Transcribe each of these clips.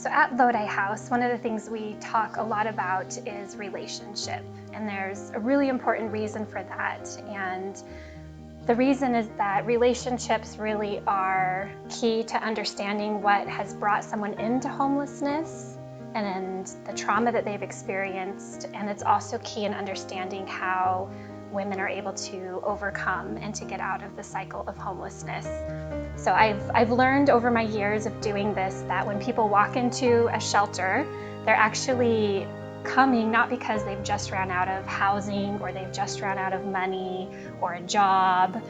So at Lodi House, one of the things we talk a lot about is relationship. And there's a really important reason for that. And the reason is that relationships really are key to understanding what has brought someone into homelessness and the trauma that they've experienced. And it's also key in understanding how women are able to overcome and to get out of the cycle of homelessness. So I've learned over my years of doing this that when people walk into a shelter, they're actually coming not because they've just ran out of housing or they've just run out of money or a job.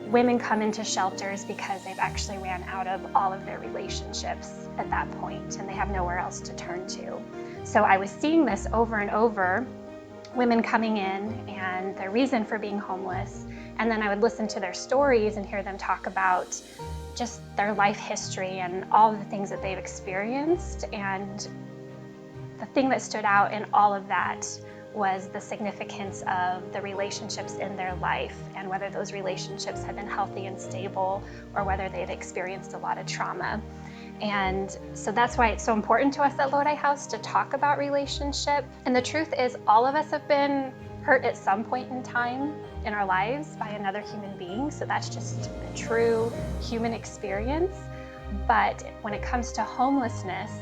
Women come into shelters because they've actually ran out of all of their relationships at that point and they have nowhere else to turn to. So I was seeing this over and over, women coming in and their reason for being homeless. And then I would listen to their stories and hear them talk about just their life history and all of the things that they've experienced. And the thing that stood out in all of that was the significance of the relationships in their life and whether those relationships had been healthy and stable or whether they'd experienced a lot of trauma. And so that's why it's so important to us at Lodi House to talk about relationship. And the truth is, all of us have been hurt at some point in time in our lives by another human being. So that's just a true human experience. But when it comes to homelessness,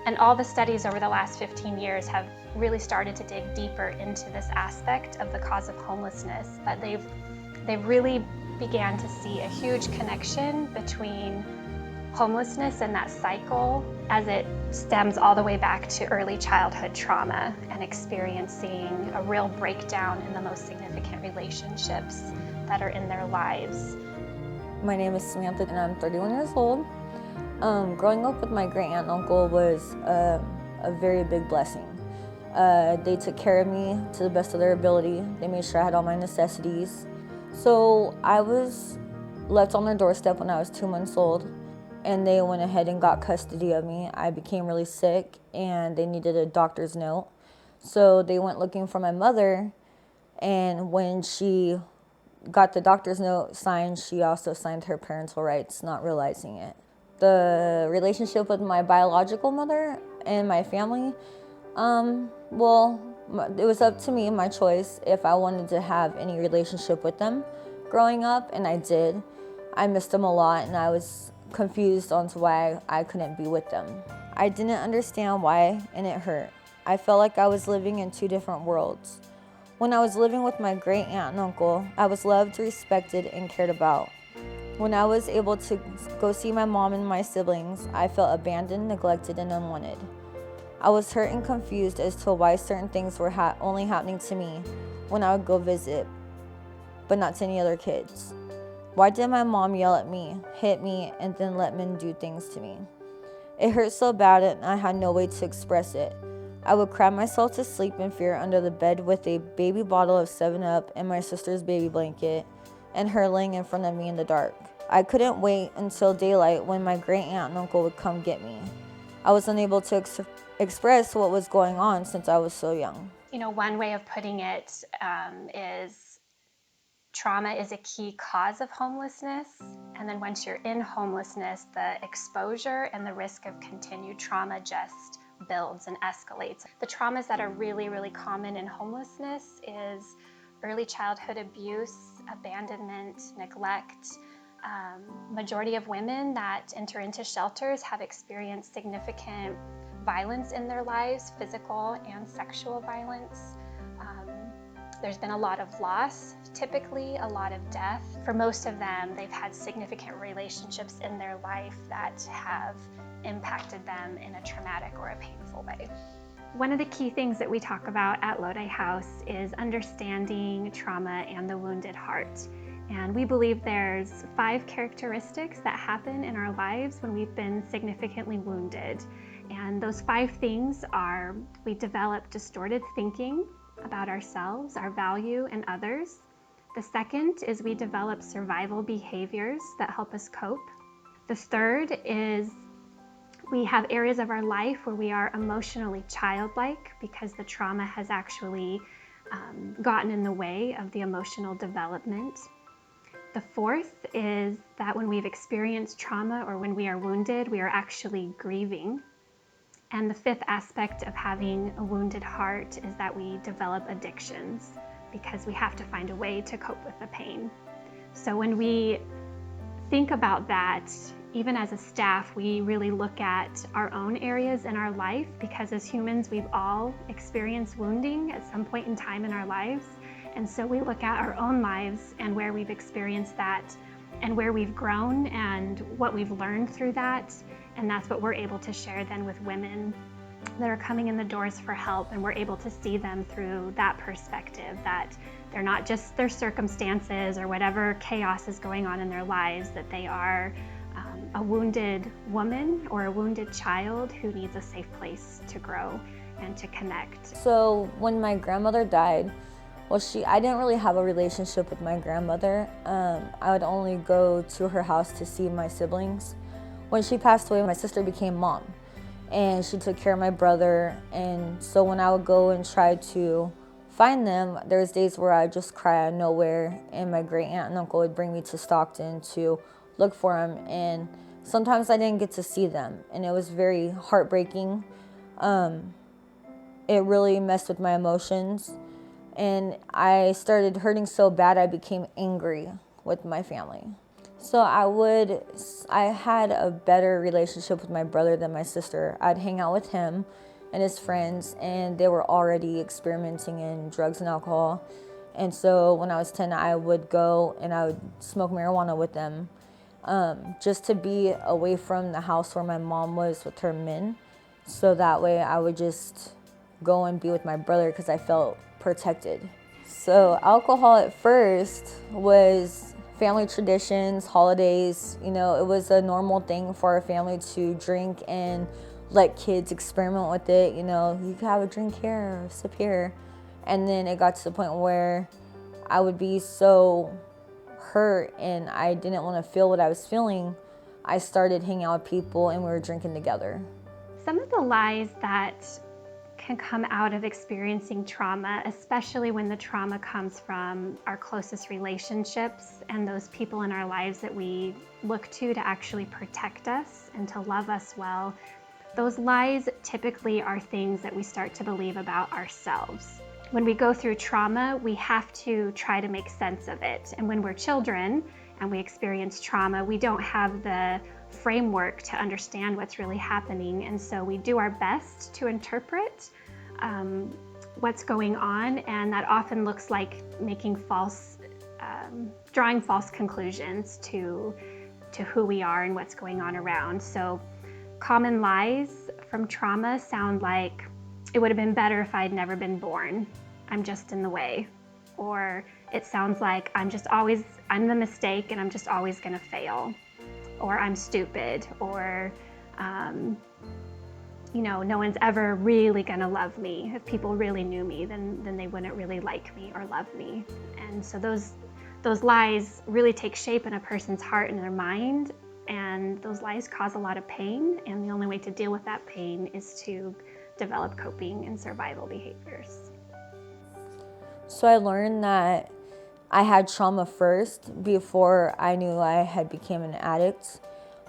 and all the studies over the last 15 years have really started to dig deeper into this aspect of the cause of homelessness, but they've really began to see a huge connection between homelessness and that cycle as it stems all the way back to early childhood trauma and experiencing a real breakdown in the most significant relationships that are in their lives. My name is Samantha and I'm 31 years old. Growing up with my great aunt and uncle was a very big blessing. They took care of me to the best of their ability. They made sure I had all my necessities. So I was left on their doorstep when I was 2 months old, and they went ahead and got custody of me. I became really sick and they needed a doctor's note. So they went looking for my mother, and when she got the doctor's note signed, she also signed her parental rights, not realizing it. The relationship with my biological mother and my family, it was up to me, my choice, if I wanted to have any relationship with them growing up, and I did. I missed them a lot, and I was confused on to why I couldn't be with them. I didn't understand why, and it hurt. I felt like I was living in two different worlds. When I was living with my great aunt and uncle, I was loved, respected, and cared about. When I was able to go see my mom and my siblings, I felt abandoned, neglected, and unwanted. I was hurt and confused as to why certain things were only happening to me when I would go visit, but not to any other kids. Why did my mom yell at me, hit me, and then let men do things to me? It hurt so bad and I had no way to express it. I would cry myself to sleep in fear under the bed with a baby bottle of 7-Up and my sister's baby blanket, and her laying in front of me in the dark. I couldn't wait until daylight when my great aunt and uncle would come get me. I was unable to express what was going on since I was so young. You know, one way of putting it is trauma is a key cause of homelessness. And then once you're in homelessness, the exposure and the risk of continued trauma just builds and escalates. The traumas that are really, really common in homelessness is early childhood abuse, abandonment, neglect. Majority of women that enter into shelters have experienced significant violence in their lives, physical and sexual violence. There's been a lot of loss, typically a lot of death. For most of them, they've had significant relationships in their life that have impacted them in a traumatic or a painful way. One of the key things that we talk about at Lodi House is understanding trauma and the wounded heart. And we believe there's 5 characteristics that happen in our lives when we've been significantly wounded. And those 5 things are: we develop distorted thinking about ourselves, our value, and others. The second is we develop survival behaviors that help us cope. The third is we have areas of our life where we are emotionally childlike because the trauma has actually gotten in the way of the emotional development. The fourth is that when we've experienced trauma or when we are wounded, we are actually grieving. And the fifth aspect of having a wounded heart is that we develop addictions because we have to find a way to cope with the pain. So when we think about that, even as a staff, we really look at our own areas in our life, because as humans, we've all experienced wounding at some point in time in our lives. And so we look at our own lives and where we've experienced that and where we've grown and what we've learned through that. And that's what we're able to share then with women that are coming in the doors for help, and we're able to see them through that perspective, that they're not just their circumstances or whatever chaos is going on in their lives, that they are a wounded woman or a wounded child who needs a safe place to grow and to connect. So when my grandmother died, I didn't really have a relationship with my grandmother. I would only go to her house to see my siblings. When she passed away, my sister became mom, and she took care of my brother. And so when I would go and try to find them, there was days where I'd just cry out of nowhere, and my great aunt and uncle would bring me to Stockton to look for them. And sometimes I didn't get to see them, and it was very heartbreaking. It really messed with my emotions, and I started hurting so bad I became angry with my family. So I had a better relationship with my brother than my sister. I'd hang out with him and his friends, and they were already experimenting in drugs and alcohol. And so when I was 10, I would go and I would smoke marijuana with them, just to be away from the house where my mom was with her men. So that way I would just go and be with my brother because I felt protected. So alcohol at first was family traditions, holidays. You know, it was a normal thing for our family to drink and let kids experiment with it. You know, you could have a drink here or sip here. And then it got to the point where I would be so hurt and I didn't want to feel what I was feeling. I started hanging out with people and we were drinking together. Some of the lies that can come out of experiencing trauma, especially when the trauma comes from our closest relationships and those people in our lives that we look to actually protect us and to love us well, those lies typically are things that we start to believe about ourselves. When we go through trauma, we have to try to make sense of it. And when we're children and we experience trauma, we don't have the framework to understand what's really happening. And so we do our best to interpret what's going on. And that often looks like making drawing false conclusions to who we are and what's going on around. So common lies from trauma sound like, it would have been better if I'd never been born. I'm just in the way. Or it sounds like I'm the mistake and I'm just always gonna fail. Or I'm stupid, or no one's ever really gonna love me. If people really knew me, then they wouldn't really like me or love me. And so those lies really take shape in a person's heart and their mind, and those lies cause a lot of pain, and the only way to deal with that pain is to develop coping and survival behaviors. So I learned that I had trauma first before I knew I had become an addict.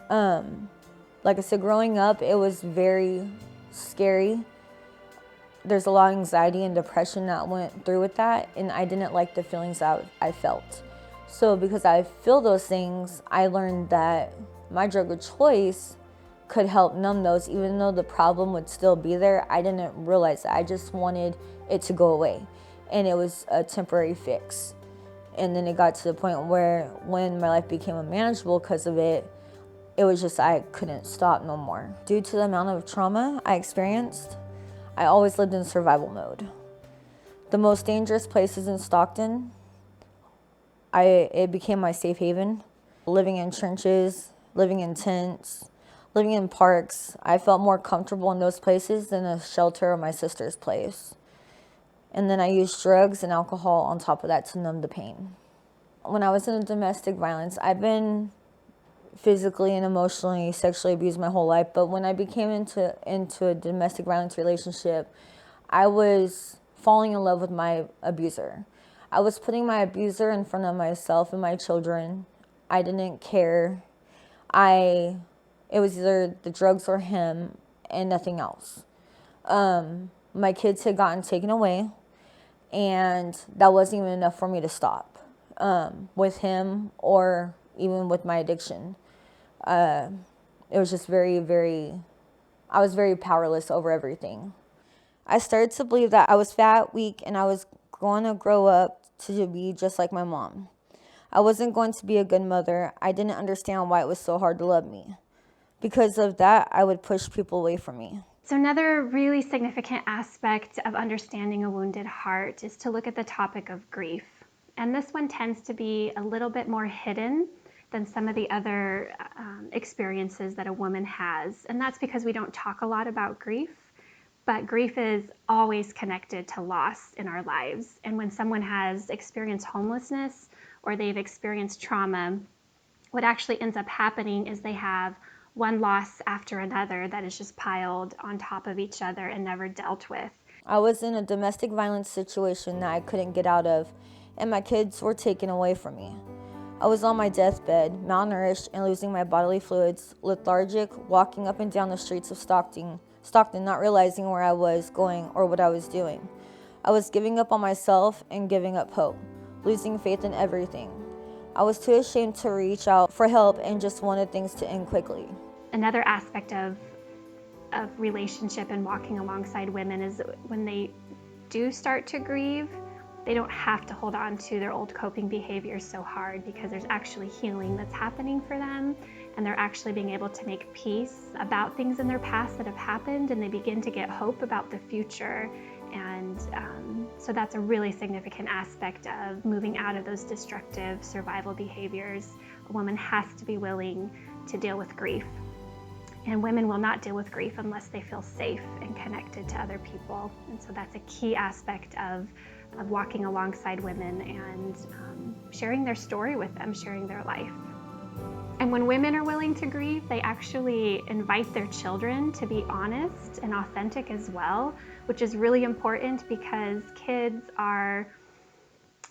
Like I said, growing up, it was very scary. There's a lot of anxiety and depression that went through with that, and I didn't like the feelings that I felt. So because I feel those things, I learned that my drug of choice could help numb those, even though the problem would still be there. I didn't realize it. I just wanted it to go away, and it was a temporary fix. And then it got to the point where when my life became unmanageable because of it, it was just I couldn't stop no more. Due to the amount of trauma I experienced, I always lived in survival mode. The most dangerous places in Stockton, it became my safe haven. Living in trenches, living in tents, living in parks, I felt more comfortable in those places than a shelter or my sister's place. And then I used drugs and alcohol on top of that to numb the pain. When I was in domestic violence, I've been physically and emotionally sexually abused my whole life, but when I became into a domestic violence relationship, I was falling in love with my abuser. I was putting my abuser in front of myself and my children. I didn't care. It was either the drugs or him. and nothing else. My kids had gotten taken away, and that wasn't even enough for me to stop with him or even with my addiction. It was just I was very powerless over everything. I started to believe that I was fat, weak, and I was going to grow up to be just like my mom. I wasn't going to be a good mother. I didn't understand why it was so hard to love me. Because of that, I would push people away from me. So another really significant aspect of understanding a wounded heart is to look at the topic of grief. And this one tends to be a little bit more hidden than some of the other experiences that a woman has. And that's because we don't talk a lot about grief. But grief is always connected to loss in our lives. And when someone has experienced homelessness or they've experienced trauma, what actually ends up happening is they have one loss after another that is just piled on top of each other and never dealt with. I was in a domestic violence situation that I couldn't get out of, and my kids were taken away from me. I was on my deathbed, malnourished and losing my bodily fluids, lethargic, walking up and down the streets of Stockton, not realizing where I was going or what I was doing. I was giving up on myself and giving up hope, losing faith in everything. I was too ashamed to reach out for help and just wanted things to end quickly. Another aspect of relationship and walking alongside women is when they do start to grieve, they don't have to hold on to their old coping behaviors so hard, because there's actually healing that's happening for them, and they're actually being able to make peace about things in their past that have happened, and they begin to get hope about the future. And so that's a really significant aspect of moving out of those destructive survival behaviors. A woman has to be willing to deal with grief. And women will not deal with grief unless they feel safe and connected to other people. And so that's a key aspect of walking alongside women and sharing their story with them, sharing their life. And when women are willing to grieve, they actually invite their children to be honest and authentic as well, which is really important because kids are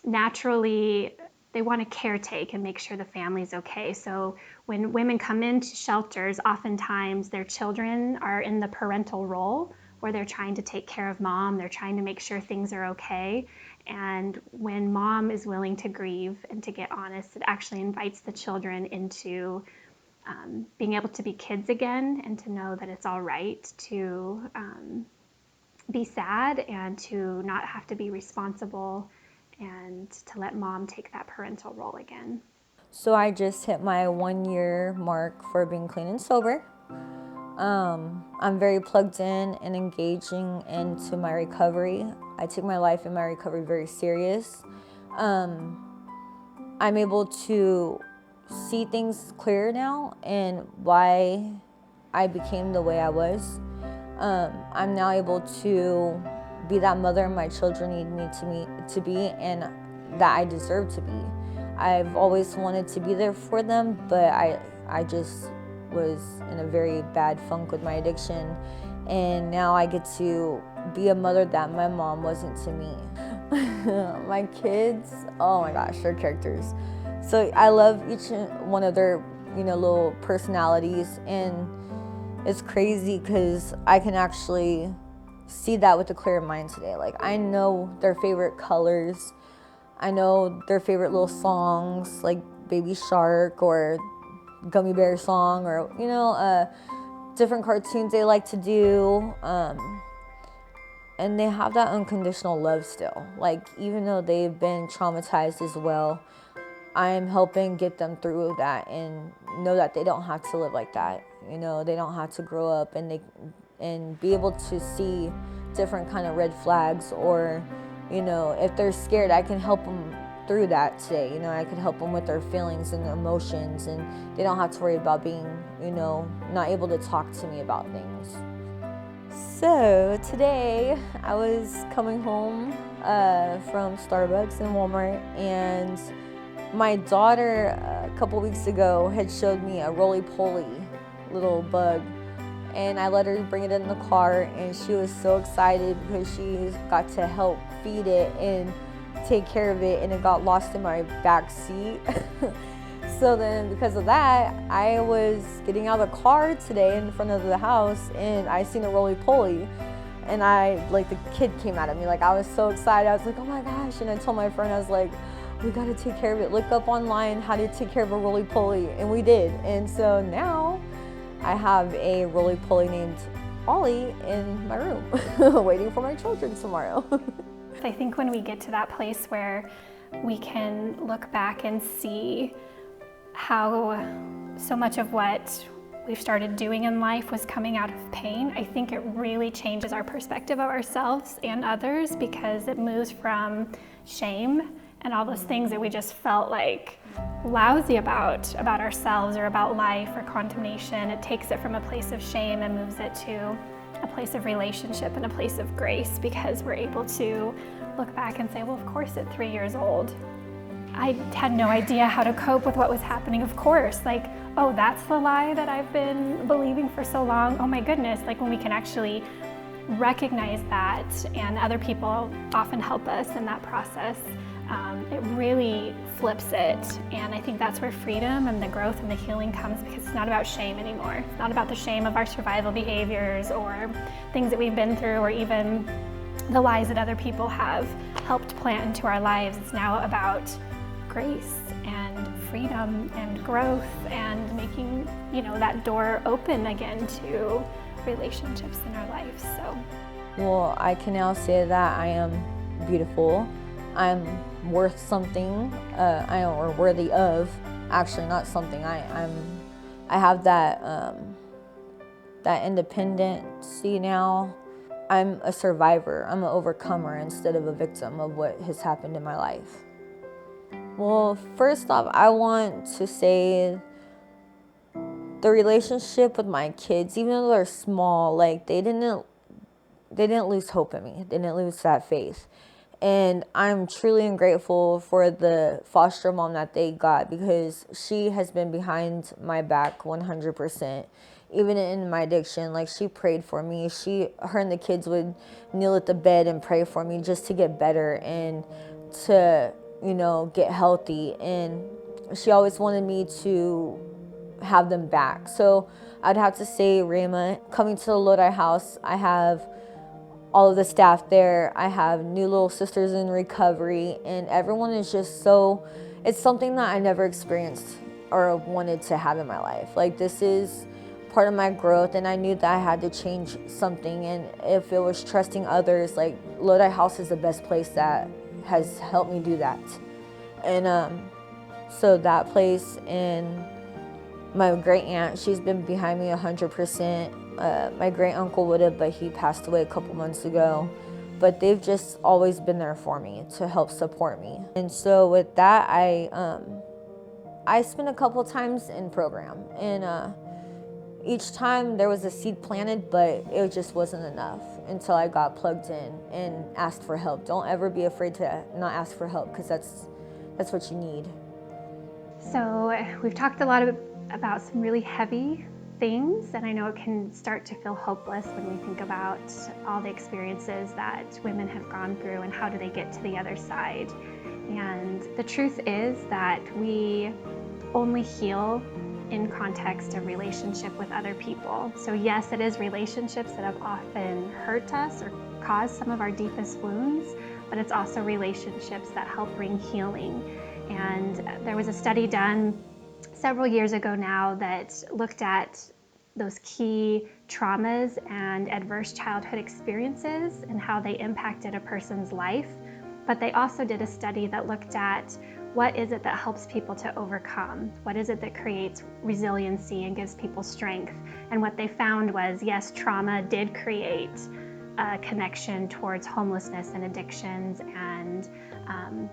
naturally, they want to caretake and make sure the family's okay. So when women come into shelters, oftentimes their children are in the parental role where they're trying to take care of mom, they're trying to make sure things are okay. And when mom is willing to grieve and to get honest, it actually invites the children into being able to be kids again and to know that it's all right to be sad and to not have to be responsible and to let mom take that parental role again. So I just hit my 1 year mark for being clean and sober. I'm very plugged in and engaging into my recovery. I take my life and my recovery very serious. I'm able to see things clearer now and why I became the way I was. I'm now able to be that mother my children need me to be and that I deserve to be. I've always wanted to be there for them, but I just was in a very bad funk with my addiction, and now I get to be a mother that my mom wasn't to me. My kids, oh my gosh, they're characters. So I love each one of their, little personalities, and it's crazy because I can actually see that with a clear mind today. Like, I know their favorite colors, I know their favorite little songs, like Baby Shark or Gummy Bear song, or different cartoons they like to do, and they have that unconditional love still. Like, even though they've been traumatized as well, I'm helping get them through that and know that they don't have to live like that. They don't have to grow up and be able to see different kind of red flags, or if they're scared, I can help them through that today. I could help them with their feelings and emotions, and they don't have to worry about being, not able to talk to me about things. So today I was coming home from Starbucks and Walmart, and my daughter a couple weeks ago had showed me a roly-poly little bug, and I let her bring it in the car, and she was so excited because she got to help feed it and take care of it, and it got lost in my back seat. So then because of that, I was getting out of the car today in front of the house and I seen a roly-poly. And the kid came out of me. Like, I was so excited. I was like, oh my gosh. And I told my friend, I was like, we got to take care of it. Look up online how to take care of a roly-poly. And we did. And so now I have a roly-poly named Ollie in my room, waiting for my children tomorrow. I think when we get to that place where we can look back and see how so much of what we've started doing in life was coming out of pain, I think it really changes our perspective of ourselves and others, because it moves from shame and all those things that we just felt like lousy about ourselves or about life or condemnation. It takes it from a place of shame and moves it to a place of relationship and a place of grace, because we're able to look back and say, well, of course at 3 years old, I had no idea how to cope with what was happening. Of course, like, oh, that's the lie that I've been believing for so long. Oh my goodness, like when we can actually recognize that, and other people often help us in that process, it really flips it. And I think that's where freedom and the growth and the healing comes, because it's not about shame anymore. It's not about the shame of our survival behaviors or things that we've been through, or even the lies that other people have helped plant into our lives. It's now about grace and freedom and growth and making, that door open again to relationships in our lives. So, Well, I can now say that I am beautiful. I'm worth something. Or worthy of. Actually, not something. I have that independency now. I'm a survivor. I'm an overcomer instead of a victim of what has happened in my life. Well, first off, I want to say the relationship with my kids, even though they're small, like they didn't lose hope in me. They didn't lose that faith. And I'm truly grateful for the foster mom that they got, because she has been behind my back 100%. Even in my addiction, like she prayed for me. Her and the kids would kneel at the bed and pray for me just to get better and to, get healthy. And she always wanted me to have them back. So I'd have to say, Rama, coming to the Lodi House, I have all of the staff there. I have new little sisters in recovery, and everyone is just so, it's something that I never experienced or wanted to have in my life. Like, this is part of my growth, and I knew that I had to change something. And if it was trusting others, like Lodi House is the best place that has helped me do that. And so that place, and my great aunt, she's been behind me 100%. My great uncle would have, but he passed away a couple months ago. But they've just always been there for me to help support me. And so with that, I spent a couple times in program, and each time there was a seed planted, but it just wasn't enough until I got plugged in and asked for help. Don't ever be afraid to not ask for help, because that's what you need. So we've talked a lot about some really heavy things, and I know it can start to feel hopeless when we think about all the experiences that women have gone through and how do they get to the other side. And the truth is that we only heal in context of relationship with other people. So yes, it is relationships that have often hurt us or caused some of our deepest wounds, but it's also relationships that help bring healing. And there was a study done several years ago now that looked at those key traumas and adverse childhood experiences and how they impacted a person's life. But they also did a study that looked at what is it that helps people to overcome? What is it that creates resiliency and gives people strength? And what they found was, yes, trauma did create a connection towards homelessness and addictions and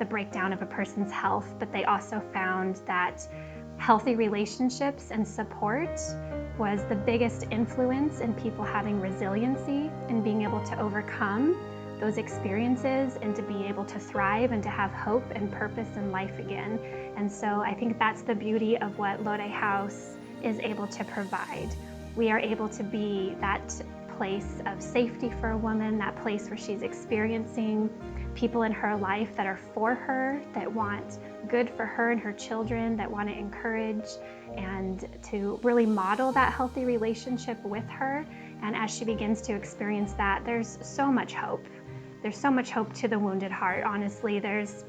the breakdown of a person's health, but they also found that healthy relationships and support was the biggest influence in people having resiliency and being able to overcome those experiences and to be able to thrive and to have hope and purpose in life again. And so I think that's the beauty of what Lodi House is able to provide. We are able to be that place of safety for a woman, that place where she's experiencing people in her life that are for her, that want good for her and her children, that want to encourage and to really model that healthy relationship with her. And as she begins to experience that, there's so much hope. There's so much hope to the wounded heart, honestly. There's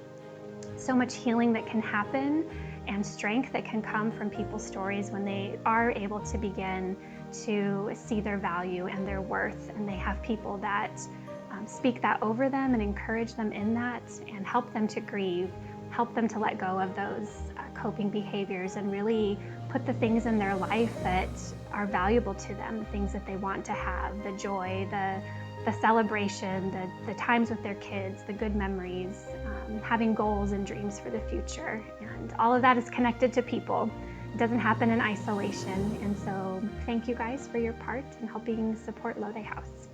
so much healing that can happen and strength that can come from people's stories when they are able to begin to see their value and their worth, and they have people that speak that over them and encourage them in that and help them to grieve, help them to let go of those coping behaviors and really put the things in their life that are valuable to them, the things that they want to have, the joy, the celebration, the times with their kids, the good memories, having goals and dreams for the future. And all of that is connected to people. It doesn't happen in isolation. And so thank you guys for your part in helping support Lodi House.